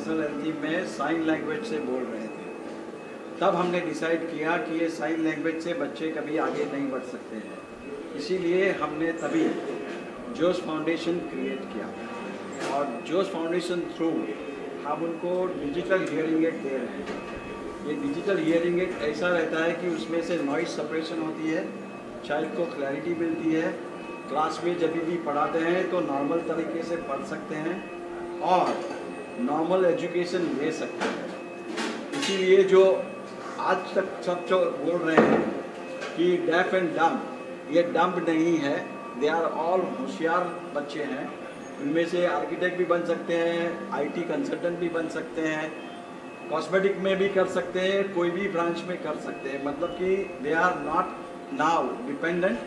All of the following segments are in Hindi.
नेशनल एंथम में साइन लैंग्वेज से बोल रहे थे। तब हमने डिसाइड किया कि ये साइन लैंग्वेज से बच्चे कभी आगे नहीं बढ़ सकते हैं, इसीलिए हमने तभी जोश फाउंडेशन क्रिएट किया और जोश फाउंडेशन थ्रू हम उनको डिजिटल हियरिंग एड दे रहे हैं। ये डिजिटल हियरिंग एड ऐसा रहता है कि उसमें से नॉइस सेपरेशन होती है, चाइल्ड को क्लैरिटी मिलती है, क्लास में जब भी पढ़ाते हैं तो नॉर्मल तरीके से पढ़ सकते हैं और नॉर्मल एजुकेशन ले सकते हैं। इसीलिए जो आज तक सब जो बोल रहे हैं कि डेफ एंड डम्ब, ये डम्ब नहीं है, दे आर ऑल होशियार बच्चे हैं। उनमें से आर्किटेक्ट भी बन सकते हैं, आईटी कंसल्टेंट भी बन सकते हैं, कॉस्मेटिक में भी कर सकते हैं, कोई भी ब्रांच में कर सकते हैं। मतलब कि they are not now dependent,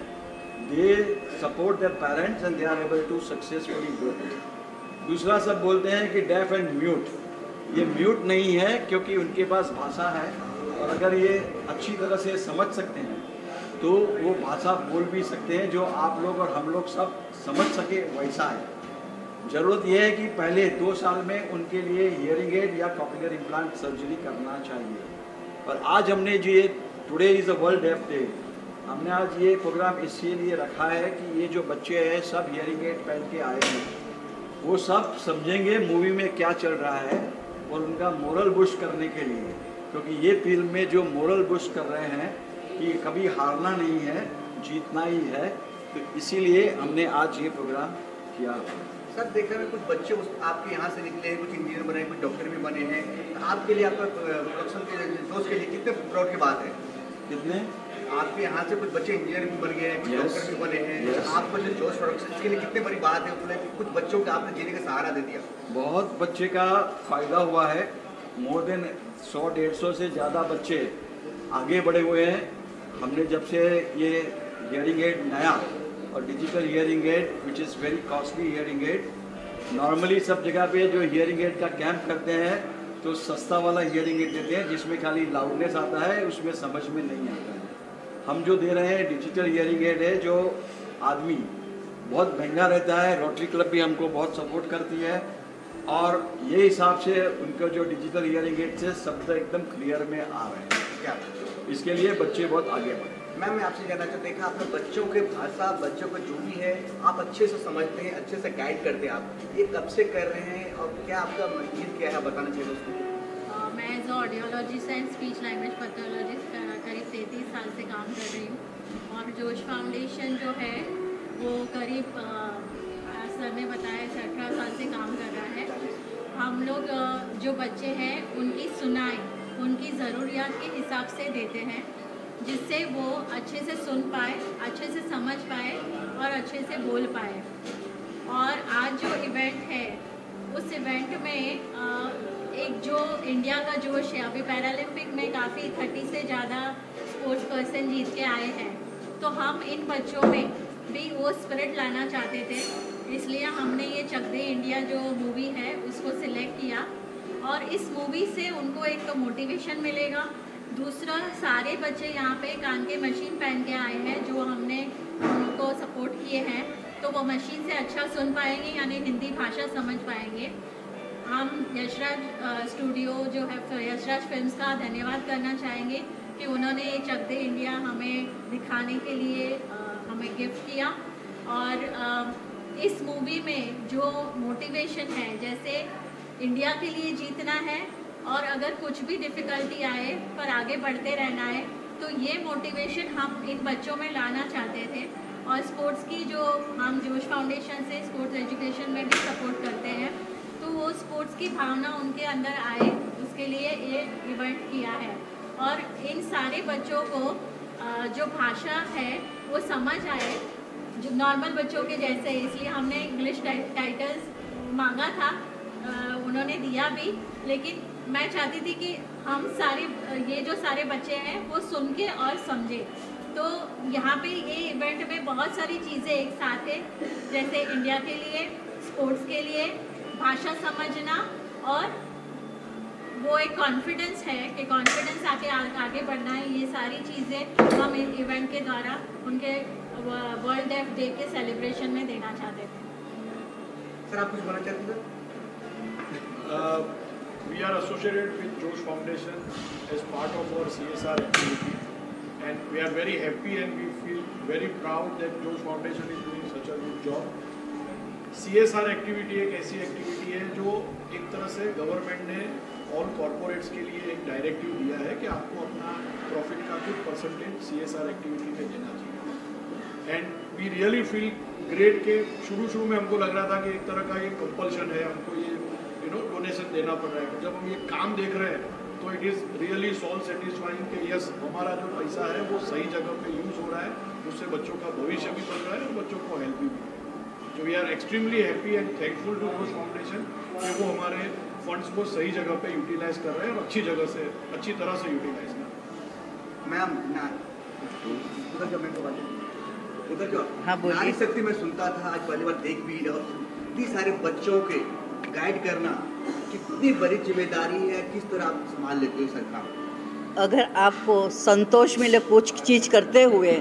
they support their parents and they are able to successfully do it. दूसरा सब बोलते हैं कि डेफ एंड म्यूट, ये म्यूट नहीं है क्योंकि उनके पास भाषा है और अगर ये अच्छी तरह से समझ सकते हैं तो वो भाषा बोल भी सकते हैं, जो आप लोग और हम लोग सब समझ सके वैसा है। ज़रूरत यह है कि पहले 2 साल में उनके लिए हियरिंग एड या कॉक्लियर इम्प्लांट सर्जरी करना चाहिए। और आज हमने जो ये today is a world deaf day, हमने आज ये प्रोग्राम इसलिए रखा है कि ये जो बच्चे हैं सब हियरिंग एड पहन के आए हैं, वो सब समझेंगे मूवी में क्या चल रहा है और उनका मोरल बुश करने के लिए, क्योंकि ये फिल्म में जो मोरल बुश कर रहे हैं कि कभी हारना नहीं है, जीतना ही है, तो इसीलिए हमने आज ये प्रोग्राम किया। सर देखा है कुछ बच्चे आपके यहाँ से निकले हैं, कुछ इंजीनियर बने हैं, कुछ डॉक्टर भी बने हैं, तो आपके लिए आपका प्रोडक्शन के जोश के लिए कितने प्राउड की बात है? कितने आपके यहाँ से कुछ बच्चे इंजीनियर भी बन गए हैं, कुछ डॉक्टर भी बने हैं, आपको जो जोश प्रोडक्शन इसके लिए कितनी बड़ी बात है? उसमें कुछ बच्चों को आपने जीने का सहारा दे दिया। बहुत बच्चे का फ़ायदा हुआ है, मोर देन 100-150 से ज़्यादा बच्चे आगे बढ़े हुए हैं। हमने जब से ये हियरिंग एड नया और digital hearing aid which is very costly hearing aid, normally सब जगह पे जो हियरिंग एड का कैंप करते हैं तो सस्ता वाला हियरिंग एड देते हैं जिसमें खाली लाउडनेस आता है, उसमें समझ में नहीं आता है। हम जो दे रहे हैं डिजिटल हियरिंग एड है, जो आदमी बहुत महंगा रहता है, रोटरी क्लब भी हमको बहुत सपोर्ट करती है और ये हिसाब से उनको जो डिजिटल हियरिंग एड से शब्द एकदम क्लियर में आ रहे हैं। क्या इसके लिए बच्चे बहुत आगे बढ़े। मैम मैं आपसे जानना चाहता देखा आपने बच्चों के भाषा, बच्चों को जो भी है आप अच्छे से समझते हैं, अच्छे से गाइड करते हैं। आप ये कब से कर रहे हैं और क्या आपका मकसद क्या है बताना चाहिए उसको? मैं as audiologist and speech language pathologist करीब 33 साल से काम कर रही हूँ और जोश फाउंडेशन जो है वो करीब सर ने बताया 18 साल से काम कर रहा है। हम लोग जो बच्चे हैं उनकी सुनाई उनकी ज़रूरियात के हिसाब से देते हैं, जिससे वो अच्छे से सुन पाए, अच्छे से समझ पाए और अच्छे से बोल पाए। और आज जो इवेंट है उस इवेंट में एक जो इंडिया का जोश है, अभी पैरालंपिक में काफ़ी 30 से ज़्यादा स्पोर्ट्स पर्सन जीत के आए हैं, तो हम इन बच्चों में भी वो स्पिरिट लाना चाहते थे, इसलिए हमने ये चक दे इंडिया जो मूवी है उसको सिलेक्ट किया और इस मूवी से उनको एक मोटिवेशन मिलेगा। दूसरा, सारे बच्चे यहाँ पे कान के मशीन पहन के आए हैं जो हमने उनको सपोर्ट किए हैं, तो वो मशीन से अच्छा सुन पाएंगे, यानी हिंदी भाषा समझ पाएंगे। हम यशराज स्टूडियो जो है, यशराज फिल्म्स का धन्यवाद करना चाहेंगे कि उन्होंने ये चक दे इंडिया हमें दिखाने के लिए हमें गिफ्ट किया। और इस मूवी में जो मोटिवेशन है, जैसे इंडिया के लिए जीतना है और अगर कुछ भी डिफ़िकल्टी आए पर आगे बढ़ते रहना है, तो ये मोटिवेशन हम इन बच्चों में लाना चाहते थे। और स्पोर्ट्स की जो हम जोश फाउंडेशन से स्पोर्ट्स एजुकेशन में भी सपोर्ट करते हैं, तो वो स्पोर्ट्स की भावना उनके अंदर आए, उसके लिए ये इवेंट किया है। और इन सारे बच्चों को जो भाषा है वो समझ आए, जो नॉर्मल बच्चों के जैसे, इसलिए हमने इंग्लिश टाइटल्स मांगा था, उन्होंने दिया भी, लेकिन मैं चाहती थी कि हम सारे ये जो सारे बच्चे हैं वो सुन के और समझे। तो यहाँ पे ये इवेंट में बहुत सारी चीज़ें एक साथ है, जैसे इंडिया के लिए, स्पोर्ट्स के लिए, भाषा समझना और वो एक कॉन्फिडेंस है कि कॉन्फिडेंस आगे बढ़ना है। ये सारी चीज़ें हम इन इवेंट के द्वारा उनके वर्ल्ड डेफ डे के सेलिब्रेशन में देना चाहते थे। सर आप कुछ बोलना चाहते थे? We are associated with Josh Foundation as part of our CSR activity, and we are very happy and we feel very proud that Josh Foundation is doing such a good job. CSR activity एक ऐसी एक्टिविटी है जो एक तरह से गवर्नमेंट ने ऑल कॉरपोरेट्स के लिए एक डायरेक्टिव दिया है कि आपको अपना प्रॉफिट का कुछ परसेंटेज CSR एक्टिविटी पे देना चाहिए। And we really feel great के शुरू में हमको लग रहा था कि एक तरह का ये कंपल्शन है, हमको ये डोनेशन देना पड़ रहा है। जब हम ये काम देख रहे हैं तो it is really soul satisfying कि यस, हमारा जो पैसा है वो सही जगह पे यूज़ हो रहा है, उससे बच्चों का भविष्य भी बन रहा है और बच्चों को हेल्प भी। तो we are extremely happy and thankful to Josh Foundation कि वो हमारे फंड्स को सही जगह पे यूटिलाइज कर रहे हैं और अच्छी तरह से यूटिलाइज कर रहे हैं। मैम उधर जो हाँ, बोलिए। नारी शक्ति में सुनता था, आज पहली बार देख भी रहा हूँ। इतनी सारे बच्चों के गाइड करना कितनी बड़ी जिम्मेदारी है, किस तरह आप संभाल लेते हो सरकार? अगर आपको संतोष मिले कुछ चीज़ करते हुए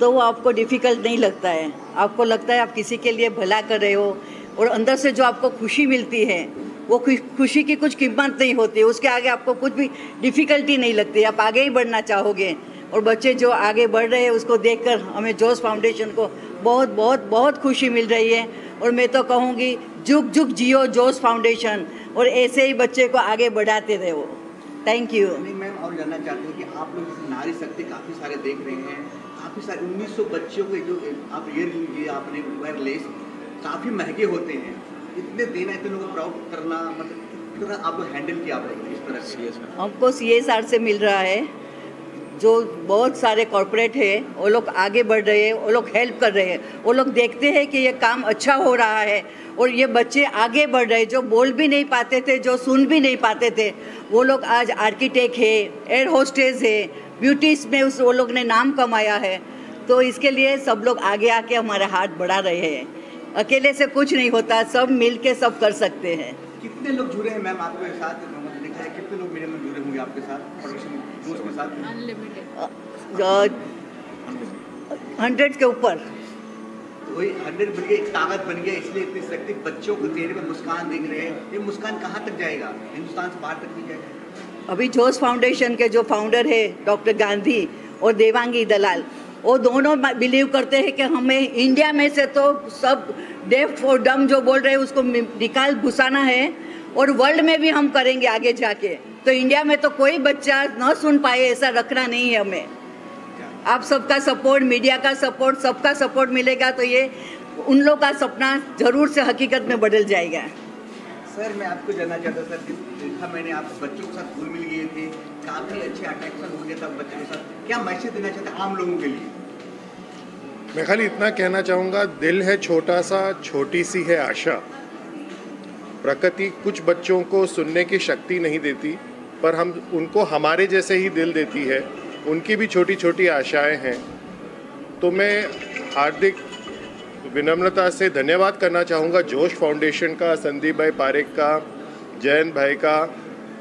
तो वो आपको डिफ़िकल्ट नहीं लगता है। आपको लगता है आप किसी के लिए भला कर रहे हो और अंदर से जो आपको खुशी मिलती है वो खुशी की कुछ कीमत नहीं होती, उसके आगे आपको कुछ भी डिफ़िकल्टी नहीं लगती, आप आगे ही बढ़ना चाहोगे। और बच्चे जो आगे बढ़ रहे हैं उसको देखकर हमें जोश फाउंडेशन को बहुत बहुत बहुत खुशी मिल रही है। और मैं तो कहूँगी जुग जुग जियो जोश फाउंडेशन, और ऐसे ही बच्चे को आगे बढ़ाते रहो। Thank you. नहीं मैम, और जानना चाहते हैं कि आप लोग जैसे नारी शक्ति काफ़ी सारे देख रहे हैं, काफ़ी सारे 1900 बच्चों के जो आप ईयर लिए आपने वायरलेस काफ़ी महंगे होते हैं, इतने देना, इतने लोगों को प्राउड करना, मतलब किस तरह आप लोग हैंडल किया आप लोग इस तरह से? हमको CSR से मिल रहा है, जो बहुत सारे कॉरपोरेट है वो लोग आगे बढ़ रहे हैं, वो लोग हेल्प कर रहे हैं, वो लोग देखते हैं कि ये काम अच्छा हो रहा है और ये बच्चे आगे बढ़ रहे हैं। जो बोल भी नहीं पाते थे, जो सुन भी नहीं पाते थे, वो लोग आज आर्किटेक्ट है, एयर होस्टेस है, ब्यूटीज में वो लोग ने नाम कमाया है। तो इसके लिए सब लोग आगे आके हमारा हाथ बढ़ा रहे हैं। अकेले से कुछ नहीं होता, सब मिल के सब कर सकते हैं। कितने लोग जुड़े हैं मैम आपके साथ? देखा है कितने लोग मेरे में जुड़े होंगे आपके साथ, प्रोडक्शन के साथ? अनलिमिटेड 100 के ऊपर। वही 100 बन गया, एक ताकत बन गया, इसलिए इतनी शक्ति। बच्चों को चेहरे पे मुस्कान देख रहे हैं, ये मुस्कान कहाँ तक जाएगा? हिंदुस्तान से बाहर तक भी जाएगा। अभी जोश फाउंडेशन के जो फाउंडर है डॉक्टर गांधी और देवांगी दलाल, वो दोनों बिलीव करते हैं कि हमें इंडिया में से तो सब डेफ और डम जो बोल रहे हैं उसको निकाल घुसाना है, और वर्ल्ड में भी हम करेंगे आगे जाके। तो इंडिया में तो कोई बच्चा न सुन पाए ऐसा रखना नहीं है हमें। आप सबका सपोर्ट, मीडिया का सपोर्ट, सबका सपोर्ट मिलेगा तो ये उन लोग का सपना जरूर से हकीकत में बदल जाएगा। सर मैं आपको जानना चाहता सर, देखा मैंने आप बच्चों के साथ घुल मिल गए थे, काफ़ी अच्छे अट्रैक्शन हो गया था बच्चों के साथ। क्या मैसेज देना चाहते हैं आम लोगों के लिए? मैं खाली इतना कहना चाहूँगा, दिल है छोटा सा, छोटी सी है आशा। प्रकृति कुछ बच्चों को सुनने की शक्ति नहीं देती, पर हम उनको हमारे जैसे ही दिल देती है। उनकी भी छोटी छोटी आशाएं हैं। तो मैं हार्दिक विनम्रता से धन्यवाद करना चाहूँगा जोश फाउंडेशन का, संदीप भाई पारेख का, जयंत भाई का,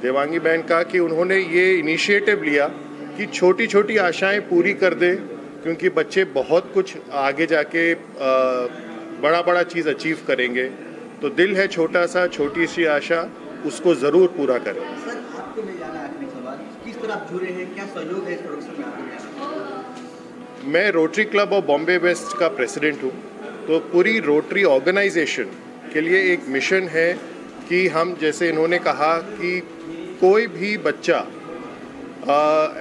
देवांगी बहन का, कि उन्होंने ये इनिशिएटिव लिया कि छोटी छोटी आशाएं पूरी कर दें, क्योंकि बच्चे बहुत कुछ आगे जाके बड़ा बड़ा चीज़ अचीव करेंगे। तो दिल है छोटा सा, छोटी सी आशा, उसको ज़रूर पूरा करें। सर आपको ले जाना आखिरी सवाल, किस तरह आप जुड़े हैं, क्या सहयोग है इस प्रोडक्शन में आपके? मैं Rotary Club of Bombay West का प्रेसिडेंट हूँ। तो पूरी रोटरी ऑर्गेनाइजेशन के लिए एक मिशन है कि हम, जैसे इन्होंने कहा कि कोई भी बच्चा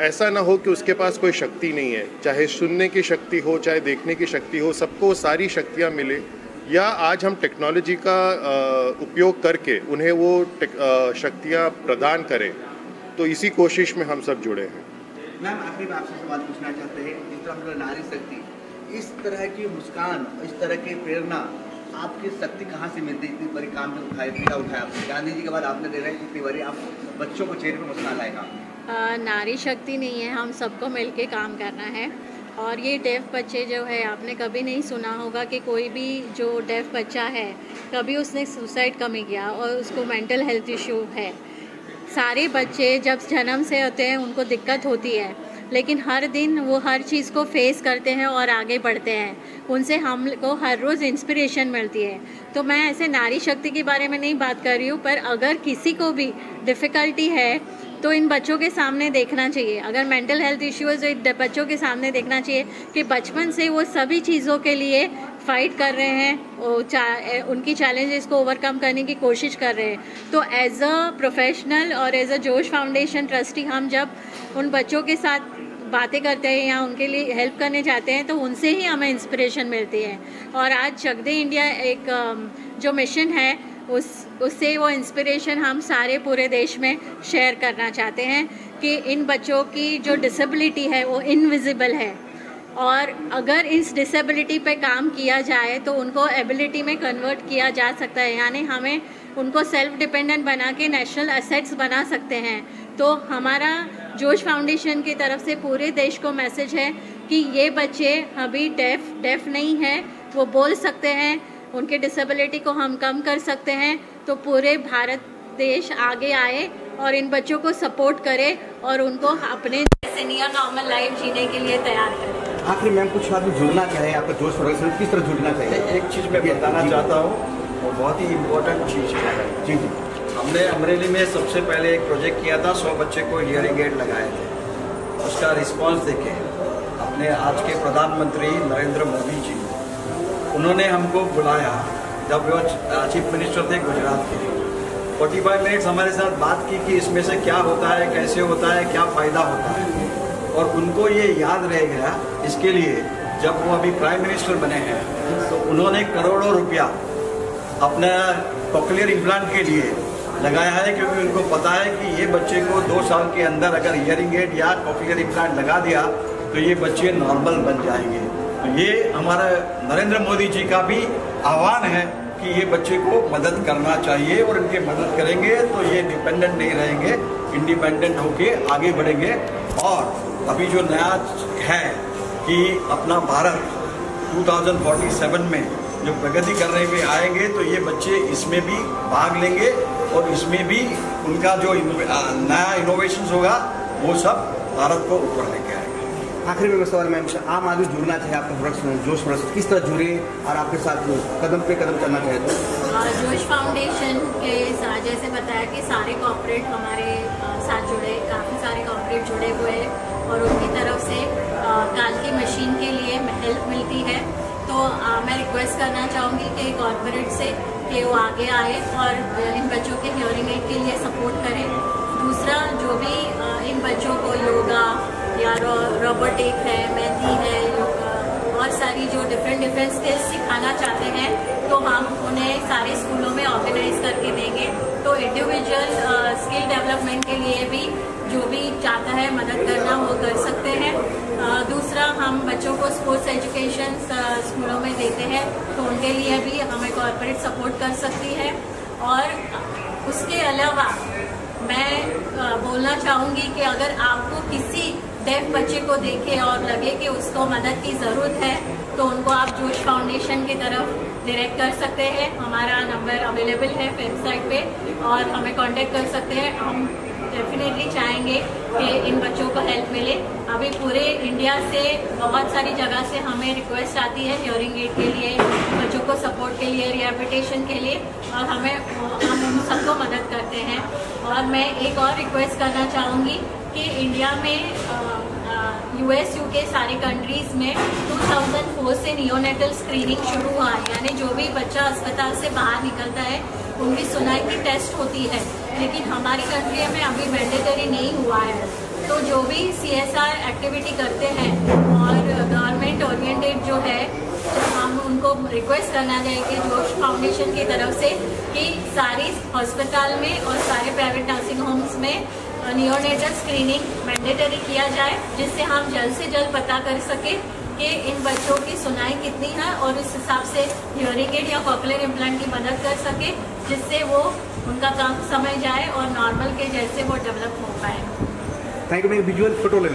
ऐसा ना हो कि उसके पास कोई शक्ति नहीं है, चाहे सुनने की शक्ति हो, चाहे देखने की शक्ति हो, सबको सारी शक्तियाँ मिले। या आज हम टेक्नोलॉजी का उपयोग करके उन्हें वो शक्तियाँ प्रदान करें। तो इसी कोशिश में हम सब जुड़े हैं। मैम आखिरी में आपसे सवाल पूछना चाहते हैं, जिस तरह हम नारी शक्ति, इस तरह की मुस्कान, इस तरह की प्रेरणा, आपकी शक्ति कहाँ से मिलती? इतनी बड़ी काम में उठाया आपने, गांधी जी के बाद आपने दे रहे हैं, कितनी बड़ी आप बच्चों को चेहरे पर मुस्कान लाएगा? नारी शक्ति नहीं है, हम सबको मिलके काम करना है। और ये डेफ बच्चे जो है, आपने कभी नहीं सुना होगा कि कोई भी जो डेफ बच्चा है कभी उसने सुसाइड कभी किया और उसको मेंटल हेल्थ इशू है। सारे बच्चे जब जन्म से होते हैं उनको दिक्कत होती है, लेकिन हर दिन वो हर चीज़ को फेस करते हैं और आगे बढ़ते हैं। उनसे हम को हर रोज़ इंस्पिरेशन मिलती है। तो मैं ऐसे नारी शक्ति के बारे में नहीं बात कर रही हूँ, पर अगर किसी को भी डिफ़िकल्टी है तो इन बच्चों के सामने देखना चाहिए। अगर मेंटल हेल्थ इश्यूज़ है, बच्चों के सामने देखना चाहिए कि बचपन से वो सभी चीज़ों के लिए फाइट कर रहे हैं, उनकी चैलेंजेस को ओवरकम करने की कोशिश कर रहे हैं। तो एज अ प्रोफेशनल और एज अ जोश फाउंडेशन ट्रस्टी हम जब उन बच्चों के साथ बातें करते हैं या उनके लिए हेल्प करने जाते हैं तो उनसे ही हमें इंस्पिरेशन मिलती है। और आज चक दे इंडिया एक जो मिशन है उससे वो इंस्पिरेशन हम सारे पूरे देश में शेयर करना चाहते हैं कि इन बच्चों की जो डिसेबिलिटी है वो इनविजिबल है, और अगर इस डिसेबिलिटी पे काम किया जाए तो उनको एबिलिटी में कन्वर्ट किया जा सकता है, यानी हमें उनको सेल्फ डिपेंडेंट बना के नेशनल एसेट्स बना सकते हैं। तो हमारा जोश फाउंडेशन की तरफ से पूरे देश को मैसेज है कि ये बच्चे अभी डेफ नहीं है, वो बोल सकते हैं, उनके डिसेबिलिटी को हम कम कर सकते हैं। तो पूरे भारत देश आगे आए और इन बच्चों को सपोर्ट करे और उनको अपने जैसे नियर नॉर्मल लाइफ जीने के लिए तैयार करें। आखिर मैम कुछ आदमी जुड़ना चाहे आपका जोश फाउंडेशन किस तरह जुड़ना चाहिए? एक चीज़ मैं बताना चाहता हूँ, वो बहुत ही इम्पोर्टेंट चीज़ है। जी। हमने अमरेली में सबसे पहले एक प्रोजेक्ट किया था, 100 बच्चे को हियरिंग एड लगाए थे। उसका रिस्पांस देखे अपने आज के प्रधानमंत्री नरेंद्र मोदी जी, उन्होंने हमको बुलाया जब वो चीफ मिनिस्टर थे गुजरात के। 45 मिनट्स हमारे साथ बात की कि इसमें से क्या होता है, कैसे होता है, क्या फ़ायदा होता है। और उनको ये याद रह गया, इसके लिए जब वो अभी प्राइम मिनिस्टर बने हैं तो उन्होंने करोड़ों रुपया अपना कॉकलियर इम्प्लांट के लिए लगाया है, क्योंकि उनको पता है कि ये बच्चे को 2 साल के अंदर अगर हियरिंग एड या कॉकलियर इम्प्लांट लगा दिया तो ये बच्चे नॉर्मल बन जाएंगे। तो ये हमारा नरेंद्र मोदी जी का भी आह्वान है कि ये बच्चे को मदद करना चाहिए, और इनके मदद करेंगे तो ये डिपेंडेंट नहीं रहेंगे, इंडिपेंडेंट होके आगे बढ़ेंगे। और अभी जो नया है कि अपना भारत 2047 में जो प्रगति करने में आएंगे तो ये बच्चे इसमें भी भाग लेंगे और इसमें भी उनका जो नया इनोवेशंस होगा वो सब भारत को ऊपर लेके आएगा। आखिरी में सवाल मैम, आम आदमी जुड़ना चाहे आपका जोश फाउंडेशन किस तरह जुड़े और आपके साथ कदम पे कदम चलना चाहे तो? जोश फाउंडेशन के साथ जैसे बताया कि सारे कॉर्पोरेट हमारे साथ जुड़े, काफ़ी सारे कॉर्पोरेट जुड़े हुए हैं और उनकी तरफ से काल की मशीन के लिए हेल्प मिलती है। तो मैं रिक्वेस्ट करना चाहूँगी कि कॉर्पोरेट से कि वो आगे आए और इन बच्चों के हियरिंग एड के लिए सपोर्ट करें। दूसरा, जो भी इन बच्चों को योगा या रोबोटिक है, मेहंदी है, बहुत सारी जो डिफरेंट स्किल्स सिखाना चाहते हैं तो हम उन्हें सारे स्कूलों में ऑर्गेनाइज करके देंगे। तो इंडिविजुअल स्किल डेवलपमेंट के लिए भी जो भी चाहता है मदद करना वो कर सकते हैं। दूसरा, हम बच्चों को स्पोर्ट्स एजुकेशन स्कूलों में देते हैं तो उनके लिए भी हमें कॉर्पोरेट सपोर्ट कर सकती है। और उसके अलावा मैं बोलना चाहूँगी कि अगर आपको किसी डेफ बच्चे को देखे और लगे कि उसको मदद की ज़रूरत है तो उनको आप जोश फाउंडेशन की तरफ डायरेक्ट कर सकते हैं। हमारा नंबर अवेलेबल है वेबसाइट पे और हमें कांटेक्ट कर सकते हैं। हम डेफिनेटली चाहेंगे कि इन बच्चों को हेल्प मिले। अभी पूरे इंडिया से बहुत सारी जगह से हमें रिक्वेस्ट आती है हियरिंग एड के लिए, बच्चों को सपोर्ट के लिए, रिहैबिलिटेशन के लिए, और हम उन सबको मदद करते हैं। और मैं एक और रिक्वेस्ट करना चाहूँगी कि इंडिया में US UK सारे कंट्रीज़ में 2004 से नियोनेटल स्क्रीनिंग शुरू हुआ है, यानी जो भी बच्चा अस्पताल से बाहर निकलता है उनकी सुनाई की टेस्ट होती है, लेकिन हमारी कंट्री में अभी मैंडेटरी नहीं हुआ है। तो जो भी CSR एक्टिविटी करते हैं और गवर्नमेंट ओरिएंटेड जो है, हम उनको रिक्वेस्ट करना चाहिए जोश फाउंडेशन की तरफ से कि सारी हॉस्पिटल में और सारे प्राइवेट नर्सिंग होम्स में नियोनेटल स्क्रीनिंग मैंडेटरी किया जाए, जिससे हम जल्द से जल्द पता कर सके कि इन बच्चों की सुनाई कितनी है और इस हिसाब से हियरिंग एड या कॉकलियर इम्प्लांट की मदद कर सके, जिससे वो उनका काम समझ जाए और नॉर्मल के जैसे वो डेवलप हो पाए। Thank you. मैं विजुअल फोटो ले